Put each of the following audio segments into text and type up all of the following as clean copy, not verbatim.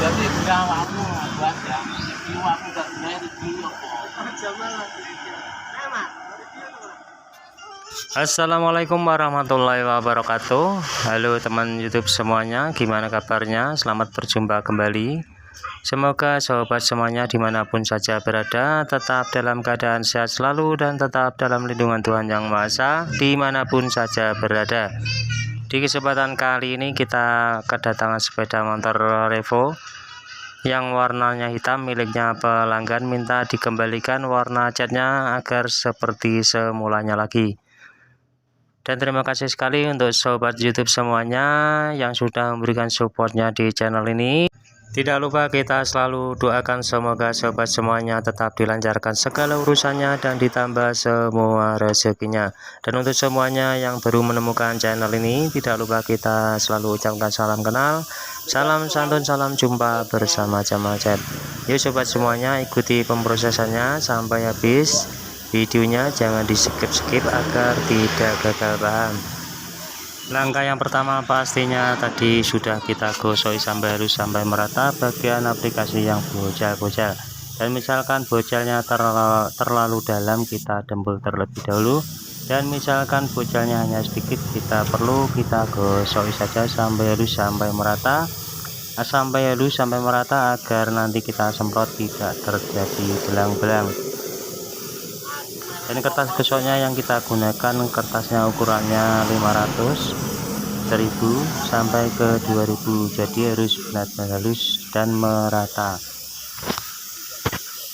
Jadi gula awakmu buat ya. Iku aku gak gula iki opo. Assalamualaikum warahmatullahi wabarakatuh. Halo teman YouTube semuanya, gimana kabarnya? Selamat berjumpa kembali. Semoga sahabat semuanya dimanapun saja berada tetap dalam keadaan sehat selalu dan tetap dalam lindungan Tuhan Yang Maha Esa dimanapun saja berada. Di kesempatan kali ini kita kedatangan sepeda motor Revo yang warnanya hitam miliknya pelanggan, minta dikembalikan warna catnya agar seperti semulanya lagi. Dan terima kasih sekali untuk sobat YouTube semuanya yang sudah memberikan supportnya di channel ini. Tidak lupa kita selalu doakan semoga sobat semuanya tetap dilancarkan segala urusannya dan ditambah semua rezekinya. Dan untuk semuanya yang baru menemukan channel ini, tidak lupa kita selalu ucapkan salam kenal, salam santun, salam jumpa bersama Jamal Chat. Yuk sobat semuanya, ikuti pemrosesannya sampai habis videonya, jangan di skip agar tidak gagal paham. Langkah yang pertama pastinya tadi sudah kita gosok sampai halus sampai merata bagian aplikasi yang bocel-bocel, dan misalkan bocelnya terlalu dalam kita dembul terlebih dahulu, dan misalkan bocelnya hanya sedikit kita gosok saja sampai halus sampai merata, agar nanti kita semprot tidak terjadi belang-belang. Dan kertas gosoknya yang kita gunakan kertasnya ukurannya 500, 1000 sampai ke 2000, jadi harus benar-benar halus dan merata.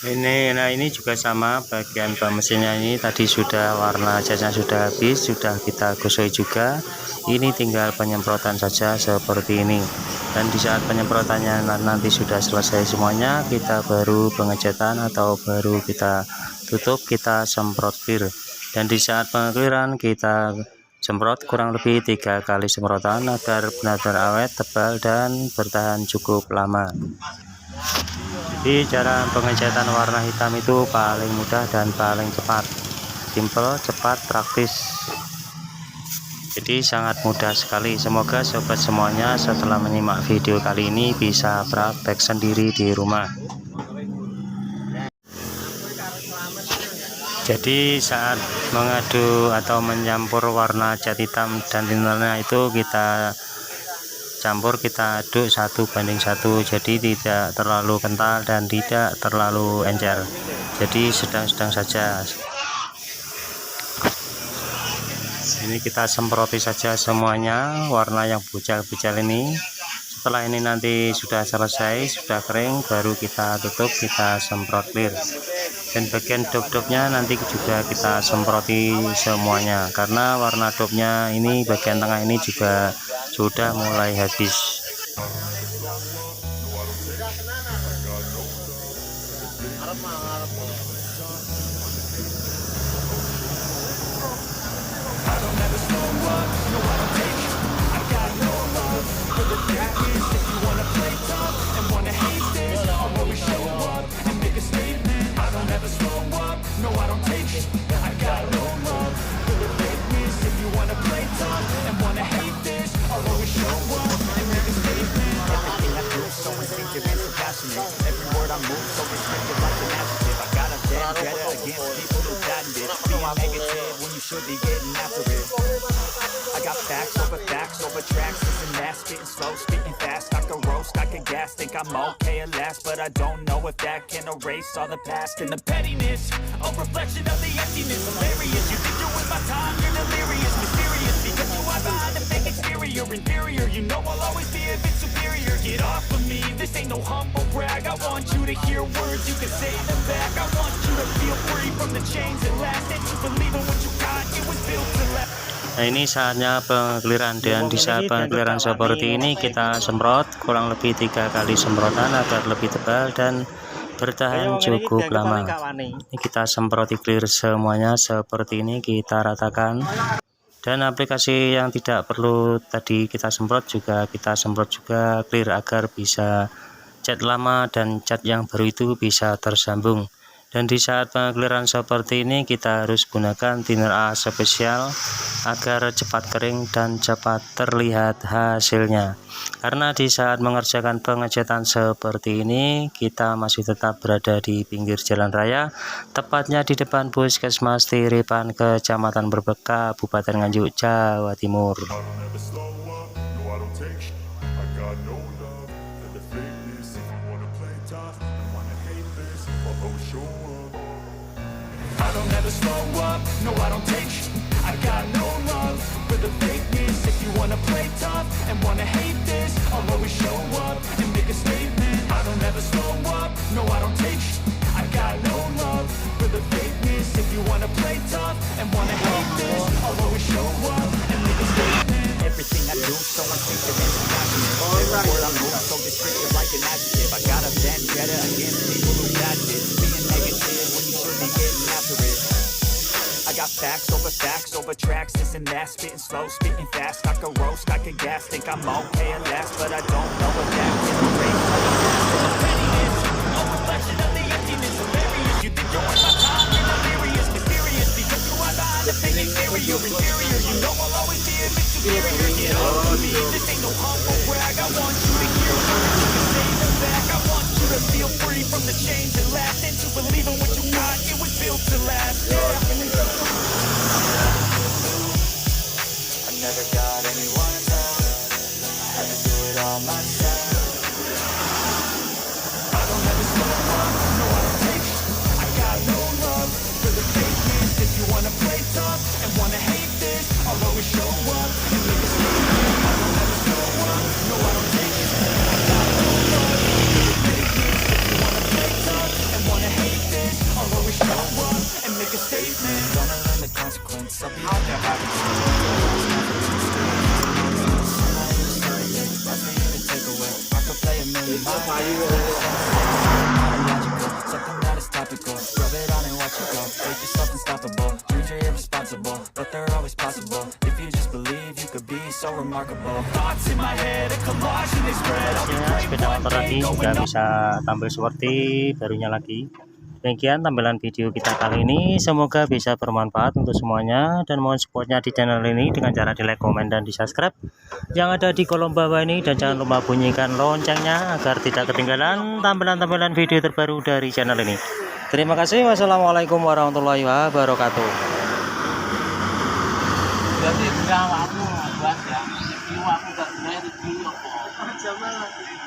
Ini juga sama, bagian bak mesinnya ini tadi sudah warna catnya sudah habis, sudah kita gosok juga. Ini tinggal penyemprotan saja seperti ini. Dan di saat penyemprotannya nanti sudah selesai semuanya, kita baru pengecatan atau baru kita tutup, kita semprot clear. Dan di saat pengclearan kita semprot kurang lebih 3 kali semprotan agar benar-benar awet, tebal, dan bertahan cukup lama. Jadi cara pengecatan warna hitam itu paling mudah dan paling cepat, simple, cepat, praktis. Jadi sangat mudah sekali. Semoga sobat semuanya setelah menyimak video kali ini bisa praktek sendiri di rumah. Jadi saat mengadu atau mencampur warna cat hitam dan tinternya itu kita campur, kita aduk 1:1, jadi tidak terlalu kental dan tidak terlalu encer, jadi sedang-sedang saja. Ini kita semproti saja semuanya warna yang bucal-bucal ini. Setelah ini nanti sudah selesai, sudah kering, baru kita tutup, kita semprot clear. Dan bagian dop-dopnya nanti juga kita semproti semuanya, karena warna dopnya ini bagian tengah ini juga sudah mulai habis. Every word I move so restricted like an adjective. I got a vendetta against people who patent it, being negative when you should be getting after it. I got facts over tracks, listen that, spitting slow, spitting fast. I could roast, I could gas, think I'm okay at last, but I don't know if that can erase all the past and the pettiness. A reflection of the emptiness, hilarious. You think you're with my time, you're delirious, mysterious, because you are behind a fake exterior, inferior. You know I'll always be a bit superior. Get off of me, this ain't no humble brag. I want you to hear words, you can say them back. I want you to feel free from the chains that last, and to believe in what you got, it was built to last. Nah, ini saatnya pengclearan, dan di saat pengclearan seperti ini kita semprot kurang lebih 3 kali semprotan agar lebih tebal dan bertahan cukup lama. Ini kita semproti clear semuanya seperti ini, kita ratakan. Dan aplikasi yang tidak perlu tadi kita semprot juga kita semprot juga clear agar bisa cat lama dan cat yang baru itu bisa tersambung. Dan di saat pengeliran seperti ini kita harus gunakan thinner A spesial agar cepat kering dan cepat terlihat hasilnya. Karena di saat mengerjakan pengecetan seperti ini kita masih tetap berada di pinggir jalan raya, tepatnya di depan Puskesmas Tiripan, Kecamatan Brebek, Kabupaten Nganjuk, Jawa Timur. I don't ever slow up, no I don't take sh- I got no love for the fakeness. If you wanna play tough and wanna hate this, I'll always show up and make a statement. I don't ever slow up, no I don't take sh- I got no love for the fakeness. If you wanna play tough and wanna hate this, I'll always show up and make a statement. Everything I do, so instinctive and passionate. Every word I move, so descriptive like an adjective. I got a vendetta against people who got this. Being negative when you should be getting after it. I got facts over tracks, this and that. Spitting slow, spitting fast, I can roast, I can gas. Think I'm okay at last, but I don't know if that is a race. Pettiness, a reflection of the emptiness of areas. You think you're worth my time, you're delirious, mysterious. Because you are behind the fake exterior, inferior. You know I'll always be a bit superior. Get up to me, this ain't no humble brag. I want you to hear me, say the back. I want you to feel free from the chains that last, and to believe in what you got, it was built to last. I never got anyone's help, I had to do it all myself. I don't ever slow up, no I don't take sh- I got no love for the fakeness. If you wanna play tough and wanna hate this, I'll always show up and make a statement. I don't ever slow up, no I don't take sh- I got no love for the fakeness. If you wanna play tough and wanna hate this, I'll always show up and make a statement. Gonna learn the consequence, I'll be out there having something that is topical. Rub it on and watch it go. Make yourself unstoppable. Dreams are irresponsible, but they're always possible. If you just believe, you could be so remarkable. Thoughts in my head, a collage and they spread. I'll be great Sepeda one motor day, tadi sudah going up. bisa tampil seperti barunya lagi. Demikian tampilan video kita kali ini, semoga bisa bermanfaat untuk semuanya, dan mohon supportnya di channel ini dengan cara di like, komen, dan di subscribe yang ada di kolom bawah ini, dan jangan lupa bunyikan loncengnya agar tidak ketinggalan tampilan-tampilan video terbaru dari channel ini. Terima kasih. Wassalamualaikum warahmatullahi wabarakatuh. Jadi awakmu buat ya, jiwamu gak benar, itu apa?